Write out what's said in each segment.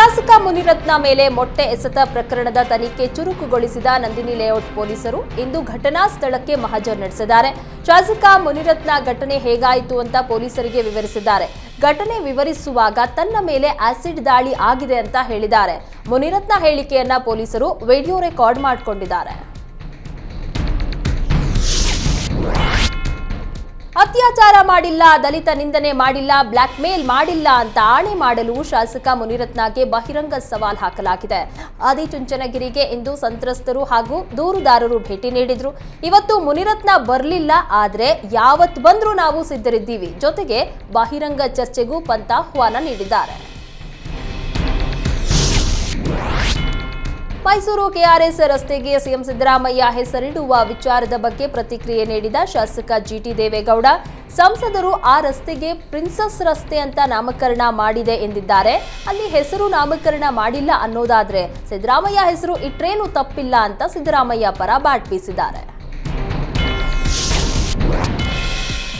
ಶಾಸಕ ಮುನಿರತ್ನ ಮೇಲೆ ಮೊಟ್ಟೆ ಎಸೆತ ಪ್ರಕರಣದ ತನಿಖೆ ಚುರುಕುಗೊಳಿಸಿದ ನಂದಿನಿ ಲೇಔಟ್ ಪೊಲೀಸರು ಇಂದು ಘಟನಾ ಸ್ಥಳಕ್ಕೆ ಮಹಜರ್ ನಡೆಸಿದ್ದಾರೆ. ಶಾಸಕ ಮುನಿರತ್ನ ಘಟನೆ ಹೇಗಾಯಿತು ಅಂತ ಪೊಲೀಸರಿಗೆ ವಿವರಿಸಿದ್ದಾರೆ. ಘಟನೆ ವಿವರಿಸುವಾಗ ತನ್ನ ಮೇಲೆ ಆಸಿಡ್ ದಾಳಿ ಆಗಿದೆ ಅಂತ ಹೇಳಿದ್ದಾರೆ. ಮುನಿರತ್ನ ಹೇಳಿಕೆಯನ್ನ ಪೊಲೀಸರು ವಿಡಿಯೋ ರೆಕಾರ್ಡ್ ಮಾಡಿಕೊಂಡಿದ್ದಾರೆ. ಅತ್ಯಾಚಾರ ಮಾಡಿಲ್ಲ, ದಲಿತ ನಿಂದನೆ ಮಾಡಿಲ್ಲ, ಬ್ಲಾಕ್ ಮೇಲ್ ಮಾಡಿಲ್ಲ ಅಂತ ಆಣೆ ಮಾಡಲು ಶಾಸಕ ಮುನಿರತ್ನಗೆ ಬಹಿರಂಗ ಸವಾಲ್ ಹಾಕಲಾಗಿದೆ. ಆದಿಚುಂಚನಗಿರಿಗೆ ಇಂದು ಸಂತ್ರಸ್ತರು ಹಾಗೂ ದೂರುದಾರರು ಭೇಟಿ ನೀಡಿದ್ರು. ಇವತ್ತು ಮುನಿರತ್ನ ಬರಲಿಲ್ಲ, ಆದ್ರೆ ಯಾವತ್ತು ಬಂದ್ರೂ ನಾವು ಸಿದ್ಧರಿದ್ದೀವಿ. ಜೊತೆಗೆ ಬಹಿರಂಗ ಚರ್ಚೆಗೂ ಪಂಥ ಆಹ್ವಾನ ನೀಡಿದ್ದಾರೆ. ಮೈಸೂರು ಕೆಆರ್ಎಸ್ ರಸ್ತೆಗೆ ಸಿಎಂ ಸಿದ್ದರಾಮಯ್ಯ ಹೆಸರಿಡುವ ವಿಚಾರದ ಬಗ್ಗೆ ಪ್ರತಿಕ್ರಿಯೆ ನೀಡಿದ ಶಾಸಕ ಜಿಟಿ ದೇವೇಗೌಡ, ಸಂಸದರು ಆ ರಸ್ತೆಗೆ ಪ್ರಿನ್ಸಸ್ ರಸ್ತೆ ಅಂತ ನಾಮಕರಣ ಮಾಡಿದೆ ಎಂದಿದ್ದಾರೆ. ಅಲ್ಲಿ ಹೆಸರು ನಾಮಕರಣ ಮಾಡಿಲ್ಲ ಅನ್ನೋದಾದ್ರೆ ಸಿದ್ದರಾಮಯ್ಯ ಹೆಸರು ಇಟ್ರೇನು ತಪ್ಪಿಲ್ಲ ಅಂತ ಸಿದ್ದರಾಮಯ್ಯ ಪರ ಬ್ಯಾಟ್ ಬೀಸಿದ್ದಾರೆ.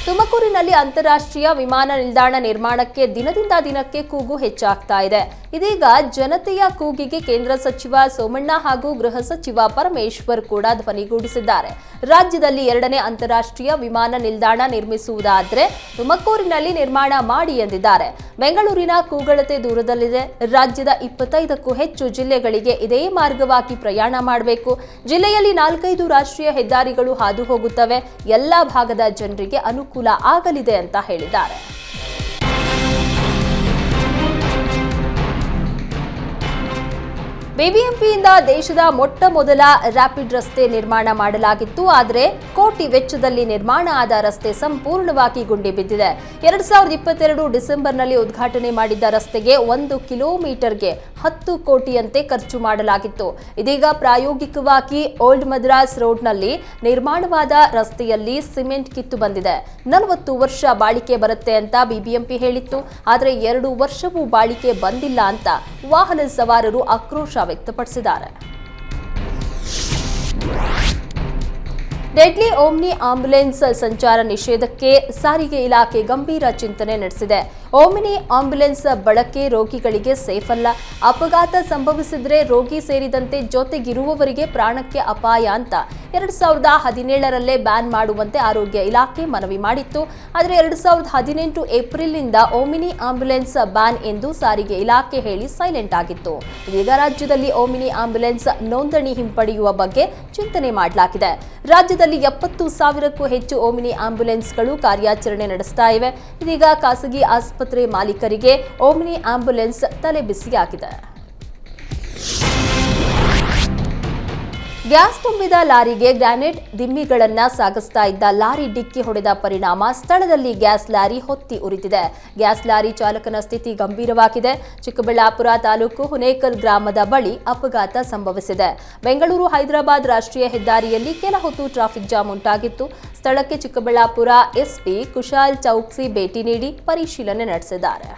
ತುಮಕೂರಿನಲ್ಲಿ ಅಂತಾರಾಷ್ಟ್ರೀಯ ವಿಮಾನ ನಿಲ್ದಾಣ ನಿರ್ಮಾಣಕ್ಕೆ ದಿನದಿಂದ ದಿನಕ್ಕೆ ಕೂಗು ಹೆಚ್ಚಾಗ್ತಾ ಇದೆ. ಇದೀಗ ಜನತೆಯ ಕೂಗಿಗೆ ಕೇಂದ್ರ ಸಚಿವ ಸೋಮಣ್ಣ ಹಾಗೂ ಗೃಹ ಸಚಿವ ಪರಮೇಶ್ವರ್ ಕೂಡ ಧ್ವನಿಗೂಡಿಸಿದ್ದಾರೆ. ರಾಜ್ಯದಲ್ಲಿ 2ನೇ ಅಂತಾರಾಷ್ಟ್ರೀಯ ವಿಮಾನ ನಿಲ್ದಾಣ ನಿರ್ಮಿಸುವುದಾದ್ರೆ ತುಮಕೂರಿನಲ್ಲಿ ನಿರ್ಮಾಣ ಮಾಡಿ ಎಂದಿದ್ದಾರೆ. ಬೆಂಗಳೂರಿನ ಕೂಗಳತೆ ದೂರದಲ್ಲಿದೆ. ರಾಜ್ಯದ 25ಕ್ಕೂ ಹೆಚ್ಚು ಜಿಲ್ಲೆಗಳಿಗೆ ಇದೇ ಮಾರ್ಗವಾಗಿ ಪ್ರಯಾಣ ಮಾಡಬೇಕು. ಜಿಲ್ಲೆಯಲ್ಲಿ 4-5 ರಾಷ್ಟ್ರೀಯ ಹೆದ್ದಾರಿಗಳು ಹಾದು ಹೋಗುತ್ತವೆ. ಎಲ್ಲಾ ಭಾಗದ ಜನರಿಗೆ ಅನುಕೂಲ ಆಗಲಿದೆ ಅಂತ ಹೇಳಿದ್ದಾರೆ. ಬಿಬಿಎಂಪಿಯಿಂದ ದೇಶದ ಮೊಟ್ಟ ಮೊದಲ ರ್ಯಾಪಿಡ್ ರಸ್ತೆ ನಿರ್ಮಾಣ ಮಾಡಲಾಗಿತ್ತು. ಆದರೆ ಕೋಟಿ ವೆಚ್ಚದಲ್ಲಿ ನಿರ್ಮಾಣ ಆದ ರಸ್ತೆ ಸಂಪೂರ್ಣವಾಗಿ ಗುಂಡಿ ಬಿದ್ದಿದೆ. 2022 ಡಿಸೆಂಬರ್ನಲ್ಲಿ ಉದ್ಘಾಟನೆ ಮಾಡಿದ್ದ ರಸ್ತೆಗೆ 1 ಕಿಲೋಮೀಟರ್ಗೆ 10 ಕೋಟಿಯಂತೆ ಖರ್ಚು ಮಾಡಲಾಗಿತ್ತು. ಇದೀಗ ಪ್ರಾಯೋಗಿಕವಾಗಿ ಓಲ್ಡ್ ಮದ್ರಾಸ್ ರೋಡ್ನಲ್ಲಿ ನಿರ್ಮಾಣವಾದ ರಸ್ತೆಯಲ್ಲಿ ಸಿಮೆಂಟ್ ಕಿತ್ತು ಬಂದಿದೆ. 40 ವರ್ಷ ಬಾಳಿಕೆ ಬರುತ್ತೆ ಅಂತ ಬಿಬಿಎಂಪಿ ಹೇಳಿತ್ತು. ಆದರೆ 2 ವರ್ಷವೂ ಬಾಳಿಕೆ ಬಂದಿಲ್ಲ ಅಂತ ವಾಹನ ಸವಾರರು ಆಕ್ರೋಶ ವ್ಯಕ್ತಪಡಿಸಿದ್ದಾರೆ. ಡೆಡ್ಲಿ ಓಮ್ನಿ ಆಂಬ್ಯುಲೆನ್ಸ್ ಸಂಚಾರ ನಿಷೇಧಕ್ಕೆ ಸಾರಿಗೆ ಇಲಾಖೆ ಗಂಭೀರ ಚಿಂತನೆ ನಡೆಸಿದೆ. ಓಮ್ನಿ ಆಂಬ್ಯುಲೆನ್ಸ್ ಬಳಕೆ ರೋಗಿಗಳಿಗೆ ಸೇಫ್ ಅಲ್ಲ. ಅಪಘಾತ ಸಂಭವಿಸಿದ್ರೆ ರೋಗಿ ಸೇರಿದಂತೆ ಜೊತೆಗಿರುವವರಿಗೆ ಪ್ರಾಣಕ್ಕೆ ಅಪಾಯ ಅಂತ 2017ರಲ್ಲೇ ಬ್ಯಾನ್ ಮಾಡುವಂತೆ ಆರೋಗ್ಯ ಇಲಾಖೆ ಮನವಿ ಮಾಡಿತ್ತು. ಆದರೆ 2018 ಏಪ್ರಿಲ್ನಿಂದ ಓಮಿನಿ ಆಂಬ್ಯುಲೆನ್ಸ್ ಬ್ಯಾನ್ ಎಂದು ಸಾರಿಗೆ ಇಲಾಖೆ ಹೇಳಿ ಸೈಲೆಂಟ್ ಆಗಿತ್ತು. ಇದೀಗ ರಾಜ್ಯದಲ್ಲಿ ಓಮಿನಿ ಆಂಬ್ಯುಲೆನ್ಸ್ ನೋಂದಣಿ ಹಿಂಪಡೆಯುವ ಬಗ್ಗೆ ಚಿಂತನೆ ಮಾಡಲಾಗಿದೆ. ರಾಜ್ಯದಲ್ಲಿ 70,000ಕ್ಕೂ ಹೆಚ್ಚು ಓಮಿನಿ ಆಂಬ್ಯುಲೆನ್ಸ್ಗಳು ಕಾರ್ಯಾಚರಣೆ ನಡೆಸ್ತಾ ಇವೆ. ಇದೀಗ ಖಾಸಗಿ ಆಸ್ಪತ್ರೆ ಮಾಲೀಕರಿಗೆ ಓಮಿನಿ ಆಂಬ್ಯುಲೆನ್ಸ್ ತಲೆಬಿಸಿಯಾಗಿದೆ. ಗ್ಯಾಸ್ ತುಂಬಿದ ಲಾರಿಗೆ ಗ್ರಾನೈಟ್ ದಿಮ್ಮಿಗಳನ್ನ ಸಾಗಿಸ್ತಾ ಇದ್ದ ಲಾರಿ ಡಿಕ್ಕಿ ಹೊಡೆದ ಪರಿಣಾಮ ಸ್ಥಳದಲ್ಲಿ ಗ್ಯಾಸ್ ಲಾರಿ ಹೊತ್ತಿ ಉರಿದಿದೆ. ಗ್ಯಾಸ್ ಲಾರಿ ಚಾಲಕನ ಸ್ಥಿತಿ ಗಂಭೀರವಾಗಿದೆ. ಚಿಕ್ಕಬಳ್ಳಾಪುರ ತಾಲೂಕು ಹುನೇಕಲ್ ಗ್ರಾಮದ ಬಳಿ ಅಪಘಾತ ಸಂಭವಿಸಿದೆ. ಬೆಂಗಳೂರು ಹೈದರಾಬಾದ್ ರಾಷ್ಟ್ರೀಯ ಹೆದ್ದಾರಿಯಲ್ಲಿ ಕೆಲ ಹೊತ್ತು ಟ್ರಾಫಿಕ್ ಜಾಮ್ ಉಂಟಾಗಿತ್ತು. ಸ್ಥಳಕ್ಕೆ ಚಿಕ್ಕಬಳ್ಳಾಪುರ ಎಸ್ಪಿ ಕುಶಾಲ್ ಚೌಕ್ಸಿ ಭೇಟಿ ನೀಡಿ ಪರಿಶೀಲನೆ ನಡೆಸಿದ್ದಾರೆ.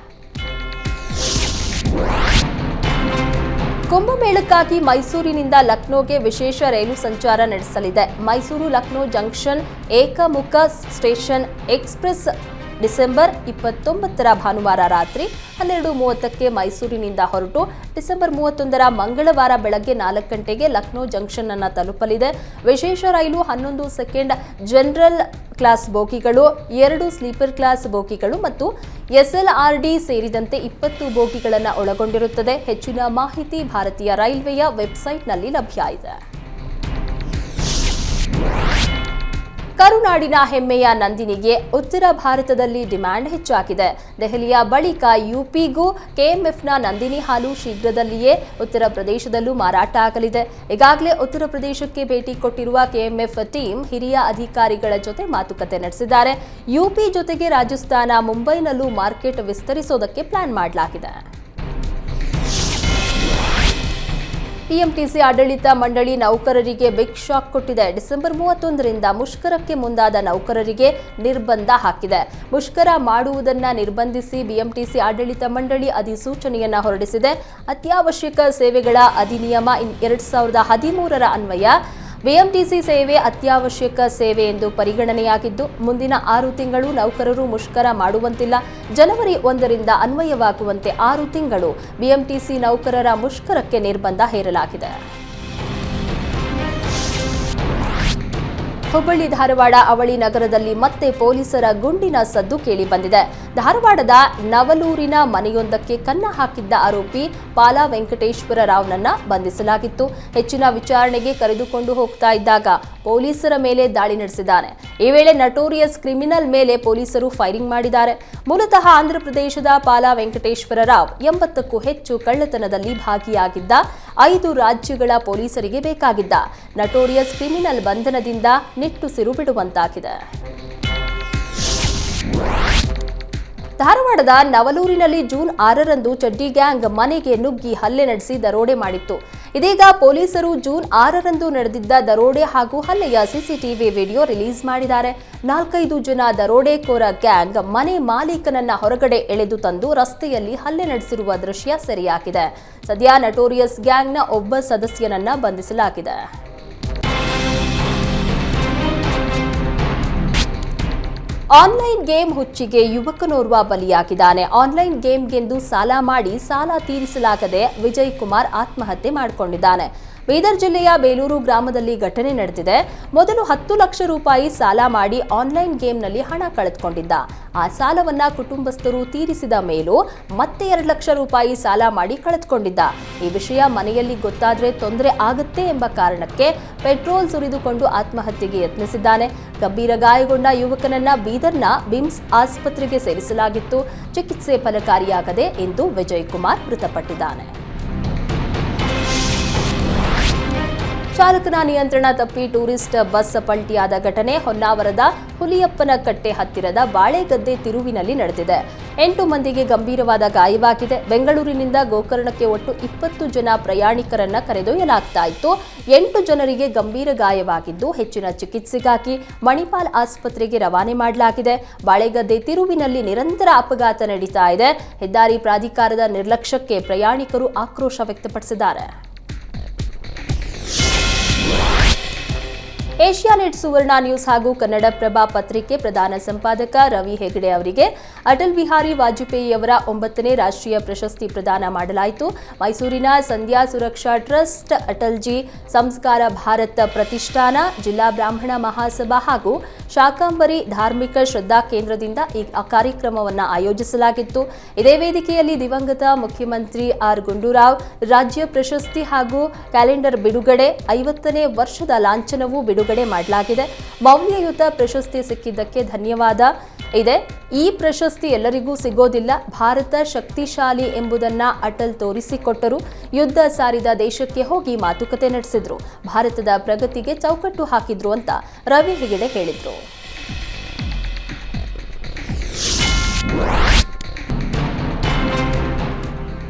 ಕುಂಭಮೇಳಕ್ಕಾಗಿ ಮೈಸೂರಿನಿಂದ ಲಕ್ನೋಗೆ ವಿಶೇಷ ರೈಲು ಸಂಚಾರ ನಡೆಸಲಿದೆ. ಮೈಸೂರು ಲಕ್ನೋ ಜಂಕ್ಷನ್ ಏಕಮುಖ ಸ್ಟೇಷನ್ ಎಕ್ಸ್ಪ್ರೆಸ್ ಡಿಸೆಂಬರ್ 29ರ ಭಾನುವಾರ ರಾತ್ರಿ 12:30ಕ್ಕೆ ಮೈಸೂರಿನಿಂದ ಹೊರಟು ಡಿಸೆಂಬರ್ 31ರ ಮಂಗಳವಾರ ಬೆಳಗ್ಗೆ 4 ಗಂಟೆಗೆ ಲಕ್ನೋ ಜಂಕ್ಷನ್ ಅನ್ನು ತಲುಪಲಿದೆ. ವಿಶೇಷ ರೈಲು 11 ಸೆಕೆಂಡ್ ಜನರಲ್ ಕ್ಲಾಸ್ ಬೋಗಿಗಳು, 2 ಸ್ಲೀಪರ್ ಕ್ಲಾಸ್ ಬೋಗಿಗಳು ಮತ್ತು ಎಸ್ಎಲ್ಆರ್ಡಿ ಸೇರಿದಂತೆ 20 ಬೋಗಿಗಳನ್ನು ಒಳಗೊಂಡಿರುತ್ತದೆ. ಹೆಚ್ಚಿನ ಮಾಹಿತಿ ಭಾರತೀಯ ರೈಲ್ವೆಯ ವೆಬ್ಸೈಟ್ನಲ್ಲಿ ಲಭ್ಯ ಇದೆ. ಕರುನಾಡಿನ ಹೆಮ್ಮೆಯ ನಂದಿನಿಗೆ ಉತ್ತರ ಭಾರತದಲ್ಲಿ ಡಿಮ್ಯಾಂಡ್ ಹೆಚ್ಚಾಗಿದೆ. ದೆಹಲಿಯ ಬಳಿಕ ಯುಪಿಗೂ ಕೆಎಂಎಫ್ನ ನಂದಿನಿ ಹಾಲು ಶೀಘ್ರದಲ್ಲಿಯೇ ಉತ್ತರ ಪ್ರದೇಶದಲ್ಲೂ ಮಾರಾಟ ಆಗಲಿದೆ. ಈಗಾಗಲೇ ಉತ್ತರ ಪ್ರದೇಶಕ್ಕೆ ಭೇಟಿ ಕೊಟ್ಟಿರುವ ಕೆಎಂಎಫ್ ಟೀಮ್ ಹಿರಿಯ ಅಧಿಕಾರಿಗಳ ಜೊತೆ ಮಾತುಕತೆ ನಡೆಸಿದ್ದಾರೆ. ಯುಪಿ ಜೊತೆಗೆ ರಾಜಸ್ಥಾನ, ಮುಂಬೈನಲ್ಲೂ ಮಾರ್ಕೆಟ್ ವಿಸ್ತರಿಸೋದಕ್ಕೆ ಪ್ಲಾನ್ ಮಾಡಲಾಗಿದೆ. ಬಿಎಂಟಿಸಿ ಆಡಳಿತ ಮಂಡಳಿ ನೌಕರರಿಗೆ ಬಿಗ್ ಶಾಕ್ ಕೊಟ್ಟಿದೆ. ಡಿಸೆಂಬರ್ 31ರಿಂದ ಮುಷ್ಕರಕ್ಕೆ ಮುಂದಾದ ನೌಕರರಿಗೆ ನಿರ್ಬಂಧ ಹಾಕಿದೆ. ಮುಷ್ಕರ ಮಾಡುವುದನ್ನು ನಿರ್ಬಂಧಿಸಿ ಬಿಎಂಟಿಸಿ ಆಡಳಿತ ಮಂಡಳಿ ಅಧಿಸೂಚನೆಯನ್ನ ಹೊರಡಿಸಿದೆ. ಅತ್ಯವಶ್ಯಕ ಸೇವೆಗಳ ಅಧಿನಿಯಮ 2013ರ ಅನ್ವಯ ಬಿಎಂಟಿಸಿ ಸೇವೆ ಅತ್ಯವಶ್ಯಕ ಸೇವೆ ಎಂದು ಪರಿಗಣನೆಯಾಗಿದ್ದು ಮುಂದಿನ 6 ತಿಂಗಳು ನೌಕರರು ಮುಷ್ಕರ ಮಾಡುವಂತಿಲ್ಲ. ಜನವರಿ 1ರಿಂದ ಅನ್ವಯವಾಗುವಂತೆ 6 ತಿಂಗಳು ಬಿಎಂಟಿಸಿ ನೌಕರರ ಮುಷ್ಕರಕ್ಕೆ ನಿರ್ಬಂಧ ಹೇರಲಾಗಿದೆ. ಹುಬ್ಬಳ್ಳಿ ಧಾರವಾಡ ಅವಳಿ ನಗರದಲ್ಲಿ ಮತ್ತೆ ಪೊಲೀಸರ ಗುಂಡಿನ ಸದ್ದು ಕೇಳಿಬಂದಿದೆ. ಧಾರವಾಡದ ನವಲೂರಿನ ಮನೆಯೊಂದಕ್ಕೆ ಕನ್ನ ಹಾಕಿದ್ದ ಆರೋಪಿ ಪಾಲಾ ವೆಂಕಟೇಶ್ವರ ರಾವ್ನನ್ನ ಬಂಧಿಸಲಾಗಿತ್ತು. ಹೆಚ್ಚಿನ ವಿಚಾರಣೆಗೆ ಕರೆದುಕೊಂಡು ಹೋಗ್ತಾ ಇದ್ದಾಗ ಪೊಲೀಸರ ಮೇಲೆ ದಾಳಿ ನಡೆಸಿದ್ದಾನೆ. ಈ ವೇಳೆ ನಟೋರಿಯಸ್ ಕ್ರಿಮಿನಲ್ ಮೇಲೆ ಪೊಲೀಸರು ಫೈರಿಂಗ್ ಮಾಡಿದ್ದಾರೆ. ಮೂಲತಃ ಆಂಧ್ರಪ್ರದೇಶದ ಪಾಲಾ ವೆಂಕಟೇಶ್ವರ ರಾವ್ 80ಕ್ಕೂ ಹೆಚ್ಚು ಕಳ್ಳತನದಲ್ಲಿ ಭಾಗಿಯಾಗಿದ್ದ 5 ರಾಜ್ಯಗಳ ಪೊಲೀಸರಿಗೆ ಬೇಕಾಗಿದ್ದ ನಟೋರಿಯಸ್ ಕ್ರಿಮಿನಲ್ ಬಂಧನದಿಂದ ನಿಟ್ಟುಸಿರು ಬಿಡುವಂತಾಗಿದೆ. ಧಾರವಾಡದ ನವಲೂರಿನಲ್ಲಿ ಜೂನ್ 6ರಂದು ಚಡ್ಡಿ ಗ್ಯಾಂಗ್ ಮನೆಗೆ ನುಗ್ಗಿ ಹಲ್ಲೆ ನಡೆಸಿ ದರೋಡೆ ಮಾಡಿತ್ತು. ಇದೀಗ ಪೊಲೀಸರು ಜೂನ್ 6ರಂದು ನಡೆದಿದ್ದ ದರೋಡೆ ಹಾಗೂ ಹಲ್ಲೆಯ ಸಿಸಿಟಿವಿ ವಿಡಿಯೋ ರಿಲೀಸ್ ಮಾಡಿದ್ದಾರೆ. 4-5 ಜನ ದರೋಡೆಕೋರ ಗ್ಯಾಂಗ್ ಮನೆ ಮಾಲೀಕನನ್ನ ಹೊರಗಡೆ ಎಳೆದು ತಂದು ರಸ್ತೆಯಲ್ಲಿ ಹಲ್ಲೆ ನಡೆಸಿರುವ ದೃಶ್ಯ ಸೆರೆಯಾಗಿದೆ. ಸದ್ಯ ನಟೋರಿಯಸ್ ಗ್ಯಾಂಗ್ನ ಒಬ್ಬ ಸದಸ್ಯನನ್ನ ಬಂಧಿಸಲಾಗಿದೆ. ಆನ್ಲೈನ್ ಗೇಮ್ ಹುಚ್ಚಿಗೆ ಯುವಕನೋರ್ವ ಬಲಿಯಾಗಿದ್ದಾನೆ. ಆನ್ಲೈನ್ ಗೇಮ್ಗೆಂದು ಸಾಲ ಮಾಡಿ ಸಾಲ ತೀರಿಸಲಾಗದೆ ವಿಜಯ್ ಕುಮಾರ್ ಆತ್ಮಹತ್ಯೆ ಮಾಡಿಕೊಂಡಿದ್ದಾನೆ. ಬೀದರ್ ಜಿಲ್ಲೆಯ ಬೇಲೂರು ಗ್ರಾಮದಲ್ಲಿ ಘಟನೆ ನಡೆದಿದೆ. ಮೊದಲು 10 ಲಕ್ಷ ರೂಪಾಯಿ ಸಾಲ ಮಾಡಿ ಆನ್ಲೈನ್ ಗೇಮ್ನಲ್ಲಿ ಹಣ ಕಳೆದುಕೊಂಡಿದ್ದ. ಆ ಸಾಲವನ್ನ ಕುಟುಂಬಸ್ಥರು ತೀರಿಸಿದ ಮೇಲೂ ಮತ್ತೆ 2 ಲಕ್ಷ ರೂಪಾಯಿ ಸಾಲ ಮಾಡಿ ಕಳೆದುಕೊಂಡಿದ್ದ. ಈ ವಿಷಯ ಮನೆಯಲ್ಲಿ ಗೊತ್ತಾದ್ರೆ ತೊಂದರೆ ಆಗುತ್ತೆ ಎಂಬ ಕಾರಣಕ್ಕೆ ಪೆಟ್ರೋಲ್ ಸುರಿದುಕೊಂಡು ಆತ್ಮಹತ್ಯೆಗೆ ಯತ್ನಿಸಿದ್ದಾನೆ. ಗಂಭೀರ ಗಾಯಗೊಂಡ ಯುವಕನನ್ನ ಬೀದರ್ನ ಬಿಮ್ಸ್ ಆಸ್ಪತ್ರೆಗೆ ಸೇರಿಸಲಾಗಿತ್ತು. ಚಿಕಿತ್ಸೆ ಫಲಕಾರಿಯಾಗದೆ ಇಂದು ವಿಜಯ್ ಕುಮಾರ್ ಮೃತಪಟ್ಟಿದ್ದಾನೆ. ಚಾಲಕನ ನಿಯಂತ್ರಣ ತಪ್ಪಿ ಟೂರಿಸ್ಟ್ ಬಸ್ ಪಲ್ಟಿಯಾದ ಘಟನೆ ಹೊನ್ನಾವರದ ಹುಲಿಯಪ್ಪನ ಕಟ್ಟೆ ಹತ್ತಿರದ ಬಾಳೆಗದ್ದೆ ತಿರುವಿನಲ್ಲಿ ನಡೆದಿದೆ. 8 ಮಂದಿಗೆ ಗಂಭೀರವಾದ ಗಾಯವಾಗಿದೆ. ಬೆಂಗಳೂರಿನಿಂದ ಗೋಕರ್ಣಕ್ಕೆ ಒಟ್ಟು 20 ಜನ ಪ್ರಯಾಣಿಕರನ್ನ ಕರೆದೊಯ್ಯಲಾಗ್ತಾ ಇತ್ತು. 8 ಜನರಿಗೆ ಗಂಭೀರ ಗಾಯವಾಗಿದ್ದು ಹೆಚ್ಚಿನ ಚಿಕಿತ್ಸೆಗಾಗಿ ಮಣಿಪಾಲ್ ಆಸ್ಪತ್ರೆಗೆ ರವಾನೆ ಮಾಡಲಾಗಿದೆ. ಬಾಳೆಗದ್ದೆ ತಿರುವಿನಲ್ಲಿ ನಿರಂತರ ಅಪಘಾತ ನಡೀತಾ ಇದೆ. ಹೆದ್ದಾರಿ ಪ್ರಾಧಿಕಾರದ ನಿರ್ಲಕ್ಷ್ಯಕ್ಕೆ ಪ್ರಯಾಣಿಕರು ಆಕ್ರೋಶ ವ್ಯಕ್ತಪಡಿಸಿದ್ದಾರೆ. ಏಷ್ಯಾನೆಟ್ ಸುವರ್ಣ ನ್ಯೂಸ್ ಹಾಗೂ ಕನ್ನಡಪ್ರಭ ಪತ್ರಿಕೆ ಪ್ರಧಾನ ಸಂಪಾದಕ ರವಿ ಹೆಗಡೆ ಅವರಿಗೆ ಅಟಲ್ ಬಿಹಾರಿ ವಾಜಪೇಯಿಯವರ 9ನೇ ರಾಷ್ಟ್ರೀಯ ಪ್ರಶಸ್ತಿ ಪ್ರದಾನ ಮಾಡಲಾಯಿತು. ಮೈಸೂರಿನ ಸಂಧ್ಯಾ ಸುರಕ್ಷಾ ಟ್ರಸ್ಟ್, ಅಟಲ್ಜಿ ಸಂಸ್ಕಾರ ಭಾರತ ಪ್ರತಿಷ್ಠಾನ, ಜಿಲ್ಲಾ ಬ್ರಾಹ್ಮಣ ಮಹಾಸಭಾ ಹಾಗೂ ಶಾಕಾಂಬರಿ ಧಾರ್ಮಿಕ ಶ್ರದ್ಧಾ ಕೇಂದ್ರದಿಂದ ಈ ಕಾರ್ಯಕ್ರಮವನ್ನು ಆಯೋಜಿಸಲಾಗಿತ್ತು. ಇದೇ ವೇದಿಕೆಯಲ್ಲಿ ದಿವಂಗತ ಮುಖ್ಯಮಂತ್ರಿ ಆರ್ ಗುಂಡೂರಾವ್ ರಾಜ್ಯ ಪ್ರಶಸ್ತಿ ಹಾಗೂ ಕ್ಯಾಲೆಂಡರ್ ಬಿಡುಗಡೆ, 50ನೇ ವರ್ಷದ ಲಾಂಛನವೂ ಬಿಡುಗಡೆ ಮಾಡಲಾಗಿದೆ. ಮೌಲ್ಯಯುತ ಪ್ರಶಸ್ತಿ ಸಿಕ್ಕಿದ್ದಕ್ಕೆ ಧನ್ಯವಾದ ಇದೆ. ಈ ಪ್ರಶಸ್ತಿ ಎಲ್ಲರಿಗೂ ಸಿಗೋದಿಲ್ಲ. ಭಾರತ ಶಕ್ತಿಶಾಲಿ ಎಂಬುದನ್ನ ಅಟಲ್ ತೋರಿಸಿಕೊಟ್ಟರು. ಯುದ್ಧ ಸಾರಿದ ದೇಶಕ್ಕೆ ಹೋಗಿ ಮಾತುಕತೆ ನಡೆಸಿದ್ರು. ಭಾರತದ ಪ್ರಗತಿಗೆ ಚೌಕಟ್ಟು ಹಾಕಿದ್ರು ಅಂತ ರವಿ ಹೆಗಡೆ ಹೇಳಿದ್ರು.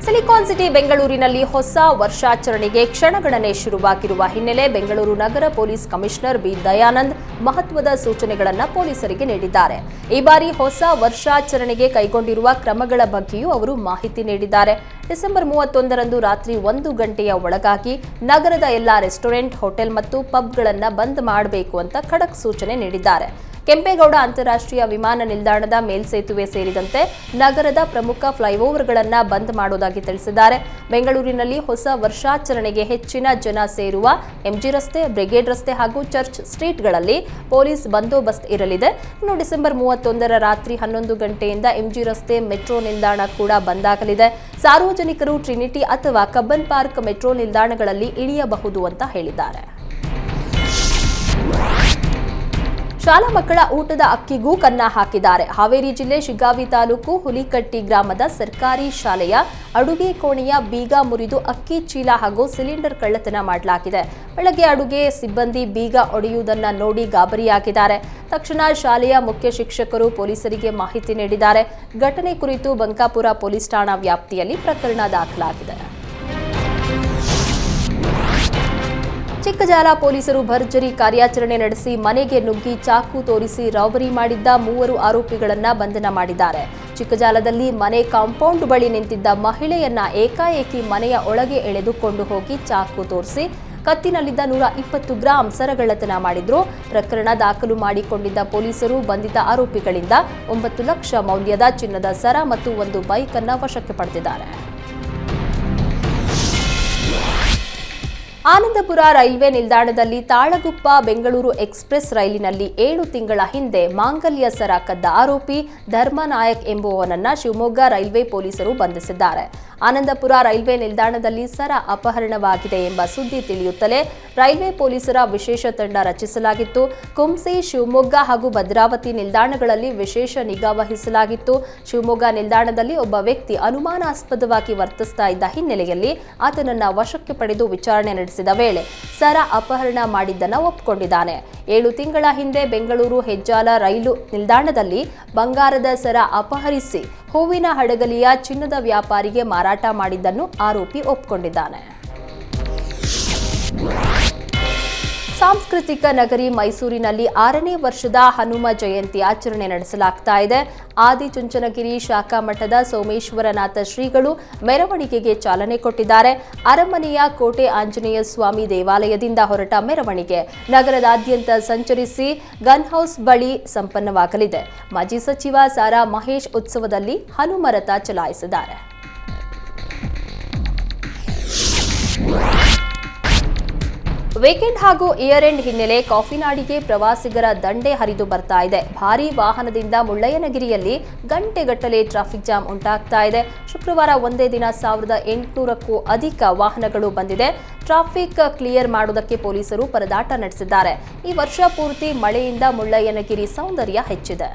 ಸಿಲಿಕಾನ್ ಸಿಟಿ ಬೆಂಗಳೂರಿನಲ್ಲಿ ಹೊಸ ವರ್ಷಾಚರಣೆಗೆ ಕ್ಷಣಗಣನೆ ಶುರುವಾಗಿರುವ ಹಿನ್ನೆಲೆ ಬೆಂಗಳೂರು ನಗರ ಪೊಲೀಸ್ ಕಮಿಷನರ್ ಬಿ ದಯಾನಂದ್ ಮಹತ್ವದ ಸೂಚನೆಗಳನ್ನು ಪೊಲೀಸರಿಗೆ ನೀಡಿದ್ದಾರೆ. ಈ ಬಾರಿ ಹೊಸ ವರ್ಷಾಚರಣೆಗೆ ಕೈಗೊಂಡಿರುವ ಕ್ರಮಗಳ ಬಗ್ಗೆಯೂ ಅವರು ಮಾಹಿತಿ ನೀಡಿದ್ದಾರೆ. ಡಿಸೆಂಬರ್ 31ರಂದು ರಾತ್ರಿ 1 ಗಂಟೆಯ ಒಳಗಾಗಿ ನಗರದ ಎಲ್ಲಾ ರೆಸ್ಟೋರೆಂಟ್, ಹೋಟೆಲ್ ಮತ್ತು ಪಬ್ಗಳನ್ನು ಬಂದ್ ಮಾಡಬೇಕು ಅಂತ ಖಡಕ್ ಸೂಚನೆ ನೀಡಿದ್ದಾರೆ. ಕೆಂಪೇಗೌಡ ಅಂತಾರಾಷ್ಟ್ರೀಯ ವಿಮಾನ ನಿಲ್ದಾಣದ ಮೇಲ್ಸೇತುವೆ ಸೇರಿದಂತೆ ನಗರದ ಪ್ರಮುಖ ಫ್ಲೈಓವರ್ಗಳನ್ನು ಬಂದ್ ಮಾಡುವುದಾಗಿ ತಿಳಿಸಿದ್ದಾರೆ. ಬೆಂಗಳೂರಿನಲ್ಲಿ ಹೊಸ ವರ್ಷಾಚರಣೆಗೆ ಹೆಚ್ಚಿನ ಜನ ಸೇರುವ ಎಂಜಿ ರಸ್ತೆ, ಬ್ರಿಗೇಡ್ ರಸ್ತೆ ಹಾಗೂ ಚರ್ಚ್ ಸ್ಟ್ರೀಟ್ಗಳಲ್ಲಿ ಪೊಲೀಸ್ ಬಂದೋಬಸ್ತ್ ಇರಲಿದೆ. ಇನ್ನು ಡಿಸೆಂಬರ್ 31ರ ರಾತ್ರಿ 11 ಗಂಟೆಯಿಂದ ಎಂಜಿ ರಸ್ತೆ ಮೆಟ್ರೋ ನಿಲ್ದಾಣ ಕೂಡ ಬಂದಾಗಲಿದೆ. ಸಾರ್ವಜನಿಕರು ಟ್ರಿನಿಟಿ ಅಥವಾ ಕಬ್ಬನ್ ಪಾರ್ಕ್ ಮೆಟ್ರೋ ನಿಲ್ದಾಣಗಳಲ್ಲಿ ಇಳಿಯಬಹುದು ಅಂತ ಹೇಳಿದ್ದಾರೆ. ಶಾಲಾ ಮಕ್ಕಳ ಊಟದ ಅಕ್ಕಿಗೂ ಕನ್ನ ಹಾಕಿದ್ದಾರೆ. ಹಾವೇರಿ ಜಿಲ್ಲೆ ಶಿಗ್ಗಾವಿ ತಾಲೂಕು ಹುಲಿಕಟ್ಟಿ ಗ್ರಾಮದ ಸರ್ಕಾರಿ ಶಾಲೆಯ ಅಡುಗೆ ಕೋಣೆಯ ಬೀಗ ಮುರಿದು ಅಕ್ಕಿ ಚೀಲ ಹಾಗೂ ಸಿಲಿಂಡರ್ ಕಳ್ಳತನ ಮಾಡಲಾಗಿದೆ. ಬೆಳಗ್ಗೆ ಅಡುಗೆ ಸಿಬ್ಬಂದಿ ಬೀಗ ಒಡೆಯುವುದನ್ನು ನೋಡಿ ಗಾಬರಿಯಾಗಿದ್ದಾರೆ. ತಕ್ಷಣ ಶಾಲೆಯ ಮುಖ್ಯ ಶಿಕ್ಷಕರು ಪೊಲೀಸರಿಗೆ ಮಾಹಿತಿ ನೀಡಿದ್ದಾರೆ. ಘಟನೆ ಕುರಿತು ಬಂಕಾಪುರ ಪೊಲೀಸ್ ಠಾಣಾ ವ್ಯಾಪ್ತಿಯಲ್ಲಿ ಪ್ರಕರಣ ದಾಖಲಾಗಿದೆ. ಚಿಕ್ಕಜಾಲ ಪೊಲೀಸರು ಭರ್ಜರಿ ಕಾರ್ಯಾಚರಣೆ ನಡೆಸಿ ಮನೆಗೆ ನುಗ್ಗಿ ಚಾಕು ತೋರಿಸಿ ರಾಬರಿ ಮಾಡಿದ್ದ 3 ಆರೋಪಿಗಳನ್ನು ಬಂಧನ ಮಾಡಿದ್ದಾರೆ. ಚಿಕ್ಕಜಾಲದಲ್ಲಿ ಮನೆ ಕಾಂಪೌಂಡ್ ಬಳಿ ನಿಂತಿದ್ದ ಮಹಿಳೆಯನ್ನ ಏಕಾಏಕಿ ಮನೆಯ ಒಳಗೆ ಎಳೆದುಕೊಂಡು ಹೋಗಿ ಚಾಕು ತೋರಿಸಿ ಕತ್ತಿನಲ್ಲಿದ್ದ 120 ಗ್ರಾಂ ಸರಗಳ್ಳತನ ಮಾಡಿದ್ರು. ಪ್ರಕರಣ ದಾಖಲು ಮಾಡಿಕೊಂಡಿದ್ದ ಪೊಲೀಸರು ಬಂಧಿತ ಆರೋಪಿಗಳಿಂದ 9 ಲಕ್ಷ ಮೌಲ್ಯದ ಚಿನ್ನದ ಸರ ಮತ್ತು ಒಂದು ಬೈಕ್ ಅನ್ನು ವಶಕ್ಕೆ ಪಡೆದಿದ್ದಾರೆ. ಆನಂದಪುರ ರೈಲ್ವೆ ನಿಲ್ದಾಣದಲ್ಲಿ ತಾಳಗುಪ್ಪ ಬೆಂಗಳೂರು ಎಕ್ಸ್‌ಪ್ರೆಸ್ ರೈಲಿನಲ್ಲಿ 7 ತಿಂಗಳ ಹಿಂದೆ ಮಾಂಗಲ್ಯ ಸರ ಕದ್ದ ಆರೋಪಿ ಧರ್ಮನಾಯಕ್ ಎಂಬುವವನನ್ನ ಶಿವಮೊಗ್ಗ ರೈಲ್ವೆ ಪೊಲೀಸರು ಬಂಧಿಸಿದ್ದಾರೆ. ಆನಂದಪುರ ರೈಲ್ವೆ ನಿಲ್ದಾಣದಲ್ಲಿ ಸರ ಅಪಹರಣವಾಗಿದೆ ಎಂಬ ಸುದ್ದಿ ತಿಳಿಯುತ್ತಲೇ ರೈಲ್ವೆ ಪೊಲೀಸರ ವಿಶೇಷ ತಂಡ ರಚಿಸಲಾಗಿತ್ತು. ಕುಂಸಿ, ಶಿವಮೊಗ್ಗ ಹಾಗೂ ಭದ್ರಾವತಿ ನಿಲ್ದಾಣಗಳಲ್ಲಿ ವಿಶೇಷ ನಿಗಾ ವಹಿಸಲಾಗಿತ್ತು. ಶಿವಮೊಗ್ಗ ನಿಲ್ದಾಣದಲ್ಲಿ ಒಬ್ಬ ವ್ಯಕ್ತಿ ಅನುಮಾನಾಸ್ಪದವಾಗಿ ವರ್ತಿಸ್ತಾ ಇದ್ದ ಹಿನ್ನೆಲೆಯಲ್ಲಿ ಆತನನ್ನ ವಶಕ್ಕೆ ಪಡೆದು ವಿಚಾರಣೆ ನಡೆಸಿದ ವೇಳೆ ಸರ ಅಪಹರಣ ಮಾಡಿದ್ದನ್ನು ಒಪ್ಪಿಕೊಂಡಿದ್ದಾನೆ. 7 ತಿಂಗಳ ಹಿಂದೆ ಬೆಂಗಳೂರು ಹೆಜ್ಜಾಲ ರೈಲು ನಿಲ್ದಾಣದಲ್ಲಿ ಬಂಗಾರದ ಸರ ಅಪಹರಿಸಿ ಹೂವಿನ ಹಡಗಲಿಯ ಚಿನ್ನದ ವ್ಯಾಪಾರಿಗೆ ಮಾರಾಟ ಮಾಡಿದ್ದನ್ನು ಆರೋಪಿ ಒಪ್ಪಿಕೊಂಡಿದ್ದಾನೆ. ಸಾಂಸ್ಕೃತಿಕ ನಗರಿ ಮೈಸೂರಿನಲ್ಲಿ 6ನೇ ವರ್ಷದ ಹನುಮ ಜಯಂತಿ ಆಚರಣೆ ನಡೆಸಲಾಗ್ತಾ ಇದೆ. ಆದಿಚುಂಚನಗಿರಿ ಶಾಖಾ ಮಠದ ಸೋಮೇಶ್ವರನಾಥ ಶ್ರೀಗಳು ಮೆರವಣಿಗೆಗೆ ಚಾಲನೆ ಕೊಟ್ಟಿದ್ದಾರೆ. ಅರಮನೆಯ ಕೋಟೆ ಆಂಜನೇಯ ಸ್ವಾಮಿ ದೇವಾಲಯದಿಂದ ಹೊರಟ ಮೆರವಣಿಗೆ ನಗರದಾದ್ಯಂತ ಸಂಚರಿಸಿ ಗನ್ ಹೌಸ್ ಬಳಿ ಸಂಪನ್ನವಾಗಲಿದೆ. ಮಾಜಿ ಸಚಿವ ಸಾರಾ ಮಹೇಶ್ ಉತ್ಸವದಲ್ಲಿ ಹನುಮ ರಥ ಚಲಾಯಿಸಿದ್ದಾರೆ. ವೀಕೆಂಡ್ ಹಾಗೂ ಇಯರ್ ಎಂಡ್ ಹಿನ್ನೆಲೆ ಕಾಫಿನಾಡಿಗೆ ಪ್ರವಾಸಿಗರ ದಂಡೆ ಹರಿದು ಬರ್ತಾ ಇದೆ. ಭಾರೀ ವಾಹನದಿಂದ ಮುಳ್ಳಯ್ಯನಗಿರಿಯಲ್ಲಿ ಗಂಟೆಗಟ್ಟಲೆ ಟ್ರಾಫಿಕ್ ಜಾಮ್ ಉಂಟಾಗ್ತಾ ಇದೆ. ಶುಕ್ರವಾರ ಒಂದೇ ದಿನ 1800ಕ್ಕೂ ಅಧಿಕ ವಾಹನಗಳು ಬಂದಿದೆ. ಟ್ರಾಫಿಕ್ ಕ್ಲಿಯರ್ ಮಾಡುವುದಕ್ಕೆ ಪೊಲೀಸರು ಪರದಾಟ ನಡೆಸಿದ್ದಾರೆ. ಈ ವರ್ಷ ಪೂರ್ತಿ ಮಳೆಯಿಂದ ಮುಳ್ಳಯ್ಯನಗಿರಿ ಸೌಂದರ್ಯ ಹೆಚ್ಚಿದೆ.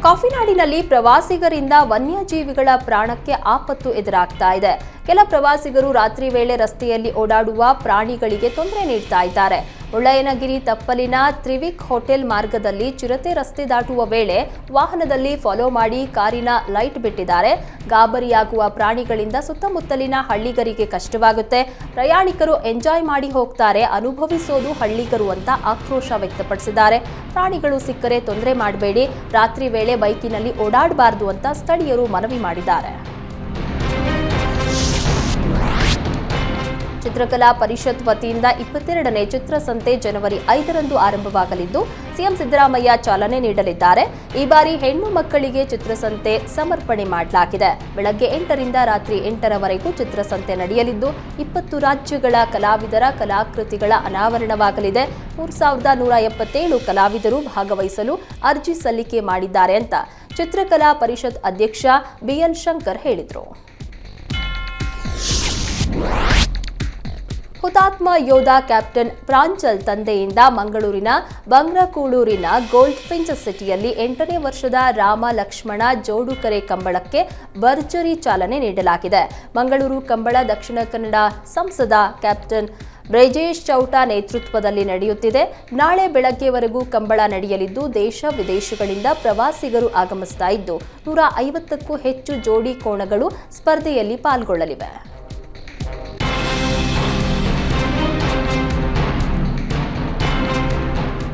ಕಾಫಿನಾಡಿನಲ್ಲಿ ಪ್ರವಾಸಿಗರಿಂದ ವನ್ಯಜೀವಿಗಳ ಪ್ರಾಣಕ್ಕೆ ಆಪತ್ತು ಎದುರಾಗ್ತಾ ಇದೆ. ಕೆಲ ಪ್ರವಾಸಿಗರು ರಾತ್ರಿ ವೇಳೆ ರಸ್ತೆಯಲ್ಲಿ ಓಡಾಡುವ ಪ್ರಾಣಿಗಳಿಗೆ ತೊಂದರೆ ನೀಡ್ತಾ ಇದ್ದಾರೆ. ಮುಳ್ಳಯ್ಯನಗಿರಿ ತಪ್ಪಲಿನ ತ್ರಿವಿಕ್ ಹೋಟೆಲ್ ಮಾರ್ಗದಲ್ಲಿ ಚಿರತೆ ರಸ್ತೆ ದಾಟುವ ವೇಳೆ ವಾಹನದಲ್ಲಿ ಫಾಲೋ ಮಾಡಿ ಕಾರಿನ ಲೈಟ್ ಬಿಟ್ಟಿದ್ದಾರೆ. ಗಾಬರಿಯಾಗುವ ಪ್ರಾಣಿಗಳಿಂದ ಸುತ್ತಮುತ್ತಲಿನ ಹಳ್ಳಿಗರಿಗೆ ಕಷ್ಟವಾಗುತ್ತೆ. ಪ್ರಯಾಣಿಕರು ಎಂಜಾಯ್ ಮಾಡಿ ಹೋಗ್ತಾರೆ, ಅನುಭವಿಸೋದು ಹಳ್ಳಿಗರು ಅಂತ ಆಕ್ರೋಶ ವ್ಯಕ್ತಪಡಿಸಿದ್ದಾರೆ. ಪ್ರಾಣಿಗಳು ಸಿಕ್ಕರೆ ತೊಂದರೆ ಮಾಡಬೇಡಿ, ರಾತ್ರಿ ವೇಳೆ ಬೈಕಿನಲ್ಲಿ ಓಡಾಡಬಾರದು ಅಂತ ಸ್ಥಳೀಯರು ಮನವಿ ಮಾಡಿದ್ದಾರೆ. ಚಿತ್ರಕಲಾ ಪರಿಷತ್ ವತಿಯಿಂದ 22ನೇ ಚಿತ್ರಸಂತೆ ಜನವರಿ 5ರಂದು ಆರಂಭವಾಗಲಿದ್ದು ಸಿಎಂ ಸಿದ್ದರಾಮಯ್ಯ ಚಾಲನೆ ನೀಡಲಿದ್ದಾರೆ. ಈ ಬಾರಿ ಹೆಣ್ಣು ಮಕ್ಕಳಿಗೆ ಚಿತ್ರಸಂತೆ ಸಮರ್ಪಣೆ ಮಾಡಲಾಗಿದೆ. ಬೆಳಗ್ಗೆ 8ರಿಂದ ರಾತ್ರಿ 8ರವರೆಗೂ ಚಿತ್ರಸಂತೆ ನಡೆಯಲಿದ್ದು 20 ರಾಜ್ಯಗಳ ಕಲಾವಿದರ ಕಲಾಕೃತಿಗಳ ಅನಾವರಣವಾಗಲಿದೆ. 3177 ಕಲಾವಿದರು ಭಾಗವಹಿಸಲು ಅರ್ಜಿ ಸಲ್ಲಿಕೆ ಮಾಡಿದ್ದಾರೆ ಅಂತ ಚಿತ್ರಕಲಾ ಪರಿಷತ್ ಅಧ್ಯಕ್ಷ ಬಿಎಲ್ ಶಂಕರ್ ಹೇಳಿದರು. ಹುತಾತ್ಮ ಯೋಧ ಕ್ಯಾಪ್ಟನ್ ಪ್ರಾಂಜಲ್ ತಂದೆಯಿಂದ ಮಂಗಳೂರಿನ ಬಂಗ್ರಕೂಳೂರಿನ ಗೋಲ್ಡ್ ಫಿಂಚ್ ಸಿಟಿಯಲ್ಲಿ 8ನೇ ವರ್ಷದ ರಾಮ ಲಕ್ಷ್ಮಣ ಜೋಡುಕರೆ ಕಂಬಳಕ್ಕೆ ಭರ್ಜರಿ ಚಾಲನೆ ನೀಡಲಾಗಿದೆ. ಮಂಗಳೂರು ಕಂಬಳ ದಕ್ಷಿಣ ಕನ್ನಡ ಸಂಸದ ಕ್ಯಾಪ್ಟನ್ ಬ್ರಿಜೇಶ್ ಚೌಟ ನೇತೃತ್ವದಲ್ಲಿ ನಡೆಯುತ್ತಿದೆ. ನಾಳೆ ಬೆಳಗ್ಗೆವರೆಗೂ ಕಂಬಳ ನಡೆಯಲಿದ್ದು ದೇಶ ವಿದೇಶಗಳಿಂದ ಪ್ರವಾಸಿಗರು ಆಗಮಿಸ್ತಾ ಇದ್ದು 150ಕ್ಕೂ ಹೆಚ್ಚು ಜೋಡಿ ಕೋಣಗಳು ಸ್ಪರ್ಧೆಯಲ್ಲಿ ಪಾಲ್ಗೊಳ್ಳಲಿವೆ.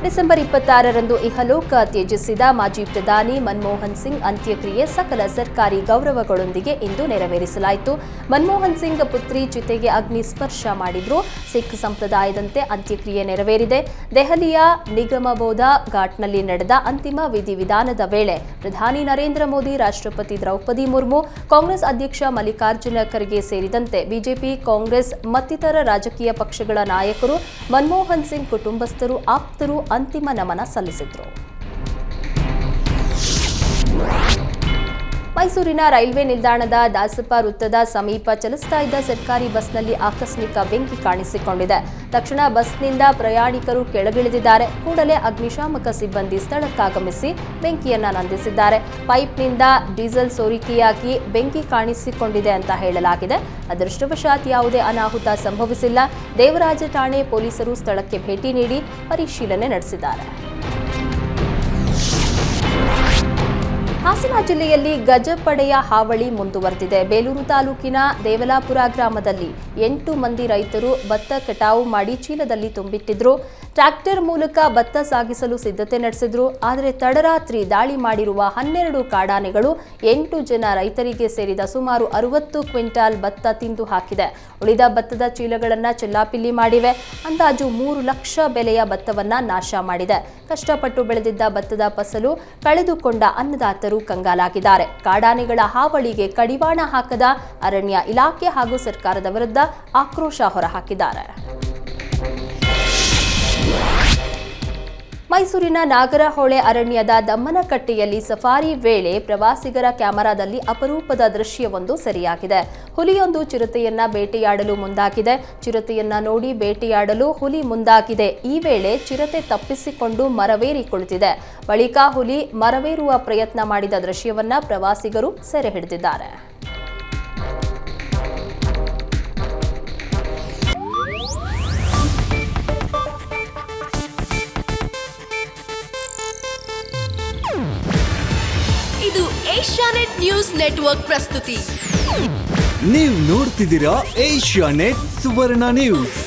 ಡಿಸೆಂಬರ್ 26ರಂದು ಇಹಲೋಕ ತ್ಯಜಿಸಿದ ಮಾಜಿ ಪ್ರಧಾನಿ ಮನಮೋಹನ್ ಸಿಂಗ್ ಅಂತ್ಯಕ್ರಿಯೆ ಸಕಲ ಸರ್ಕಾರಿ ಗೌರವಗಳೊಂದಿಗೆ ಇಂದು ನೆರವೇರಿಸಲಾಯಿತು. ಮನಮೋಹನ್ ಸಿಂಗ್ ಪುತ್ರಿ ಚಿತೆಗೆ ಅಗ್ನಿ ಸ್ಪರ್ಶ ಮಾಡಿದ್ರು. ಸಿಖ್ ಸಂಪ್ರದಾಯದಂತೆ ಅಂತ್ಯಕ್ರಿಯೆ ನೆರವೇರಿದೆ. ದೆಹಲಿಯ ನಿಗಮಬೋಧ ಘಾಟ್ನಲ್ಲಿ ನಡೆದ ಅಂತಿಮ ವಿಧಿವಿಧಾನದ ವೇಳೆ ಪ್ರಧಾನಿ ನರೇಂದ್ರ ಮೋದಿ, ರಾಷ್ಟ್ರಪತಿ ದ್ರೌಪದಿ ಮುರ್ಮು, ಕಾಂಗ್ರೆಸ್ ಅಧ್ಯಕ್ಷ ಮಲ್ಲಿಕಾರ್ಜುನ ಖರ್ಗೆ ಸೇರಿದಂತೆ ಬಿಜೆಪಿ, ಕಾಂಗ್ರೆಸ್ ಮತ್ತಿತರ ರಾಜಕೀಯ ಪಕ್ಷಗಳ ನಾಯಕರು, ಮನಮೋಹನ್ ಸಿಂಗ್ ಕುಟುಂಬಸ್ಥರು, ಆಪ್ತರು ಅಂತಿಮ ನಮನ ಸಲ್ಲಿಸಿದರು. ಮೈಸೂರಿನ ರೈಲ್ವೆ ನಿಲ್ದಾಣದ ದಾಸಪ್ಪ ವೃತ್ತದ ಸಮೀಪ ಚಲಿಸ್ತಾ ಇದ್ದ ಸರ್ಕಾರಿ ಬಸ್ನಲ್ಲಿ ಆಕಸ್ಮಿಕ ಬೆಂಕಿ ಕಾಣಿಸಿಕೊಂಡಿದೆ. ತಕ್ಷಣ ಬಸ್ನಿಂದ ಪ್ರಯಾಣಿಕರು ಕೆಳಗಿಳಿದಿದ್ದಾರೆ. ಕೂಡಲೇ ಅಗ್ನಿಶಾಮಕ ಸಿಬ್ಬಂದಿ ಸ್ಥಳಕ್ಕಾಗಮಿಸಿ ಬೆಂಕಿಯನ್ನ ನಂದಿಸಿದ್ದಾರೆ. ಪೈಪ್ನಿಂದ ಡೀಸೆಲ್ ಸೋರಿಕೆಯಾಗಿ ಬೆಂಕಿ ಕಾಣಿಸಿಕೊಂಡಿದೆ ಅಂತ ಹೇಳಲಾಗಿದೆ. ಅದೃಷ್ಟವಶಾತ್ ಯಾವುದೇ ಅನಾಹುತ ಸಂಭವಿಸಿಲ್ಲ. ದೇವರಾಜ ಠಾಣೆ ಪೊಲೀಸರು ಸ್ಥಳಕ್ಕೆ ಭೇಟಿ ನೀಡಿ ಪರಿಶೀಲನೆ ನಡೆಸಿದ್ದಾರೆ. ಹಾಸನ ಜಿಲ್ಲೆಯಲ್ಲಿ ಗಜಪಡೆಯ ಹಾವಳಿ ಮುಂದುವರೆದಿದೆ. ಬೇಲೂರು ತಾಲೂಕಿನ ದೇವಲಾಪುರ ಗ್ರಾಮದಲ್ಲಿ 8 ಮಂದಿ ರೈತರು ಭತ್ತ ಕಟಾವು ಮಾಡಿ ಚೀಲದಲ್ಲಿ ತುಂಬಿಟ್ಟಿದ್ರು. ಟ್ರ್ಯಾಕ್ಟರ್ ಮೂಲಕ ಭತ್ತ ಸಾಗಿಸಲು ಸಿದ್ಧತೆ ನಡೆಸಿದ್ರು. ಆದರೆ ತಡರಾತ್ರಿ ದಾಳಿ ಮಾಡಿರುವ 12 ಕಾಡಾನೆಗಳು 8 ಜನ ರೈತರಿಗೆ ಸೇರಿದ ಸುಮಾರು 60 ಕ್ವಿಂಟಾಲ್ ಭತ್ತ ತಿಂದು ಹಾಕಿದೆ. ಉಳಿದ ಭತ್ತದ ಚೀಲಗಳನ್ನು ಚೆಲ್ಲಾಪಿಲ್ಲಿ ಮಾಡಿವೆ. ಅಂದಾಜು 3 ಲಕ್ಷ ಬೆಲೆಯ ಭತ್ತವನ್ನ ನಾಶ ಮಾಡಿದೆ. ಕಷ್ಟಪಟ್ಟು ಬೆಳೆದಿದ್ದ ಭತ್ತದ ಫಸಲು ಕಳೆದುಕೊಂಡ ಅನ್ನದಾತರು ಕಂಗಾಲಾಗಿದ್ದಾರೆ. ಕಾಡಾನೆಗಳ ಹಾವಳಿಗೆ ಕಡಿವಾಣ ಹಾಕದ ಅರಣ್ಯ ಇಲಾಖೆ ಹಾಗೂ ಸರ್ಕಾರದ ವಿರುದ್ಧ ಆಕ್ರೋಶ ಹೊರಹಾಕಿದ್ದಾರೆ. ಮೈಸೂರಿನ ನಾಗರಹೊಳೆ ಅರಣ್ಯದ ದಮ್ಮನಕಟ್ಟೆಯಲ್ಲಿ ಸಫಾರಿ ವೇಳೆ ಪ್ರವಾಸಿಗರ ಕ್ಯಾಮೆರಾದಲ್ಲಿ ಅಪರೂಪದ ದೃಶ್ಯವೊಂದು ಸೆರೆಯಾಗಿದೆ. ಹುಲಿಯೊಂದು ಚಿರತೆಯನ್ನ ಬೇಟೆಯಾಡಲು ಮುಂದಾಗಿದೆ. ಚಿರತೆಯನ್ನ ನೋಡಿ ಬೇಟೆಯಾಡಲು ಹುಲಿ ಮುಂದಾಗಿದೆ. ಈ ವೇಳೆ ಚಿರತೆ ತಪ್ಪಿಸಿಕೊಂಡು ಮರವೇರಿ ಕುಳಿತಿದೆ. ಬಳಿಕ ಹುಲಿ ಮರವೇರುವ ಪ್ರಯತ್ನ ಮಾಡಿದ ದೃಶ್ಯವನ್ನ ಪ್ರವಾಸಿಗರು ಸೆರೆ ಹಿಡಿದಿದ್ದಾರೆ. ಇದು ಏಷ್ಯಾನೆಟ್ ನ್ಯೂಸ್ ನೆಟ್ವರ್ಕ್ ಪ್ರಸ್ತುತಿ. ನೀವು ನೋಡ್ತಿದ್ದೀರಾ ಏಷ್ಯಾನೆಟ್ ಸುವರ್ಣ ನ್ಯೂಸ್.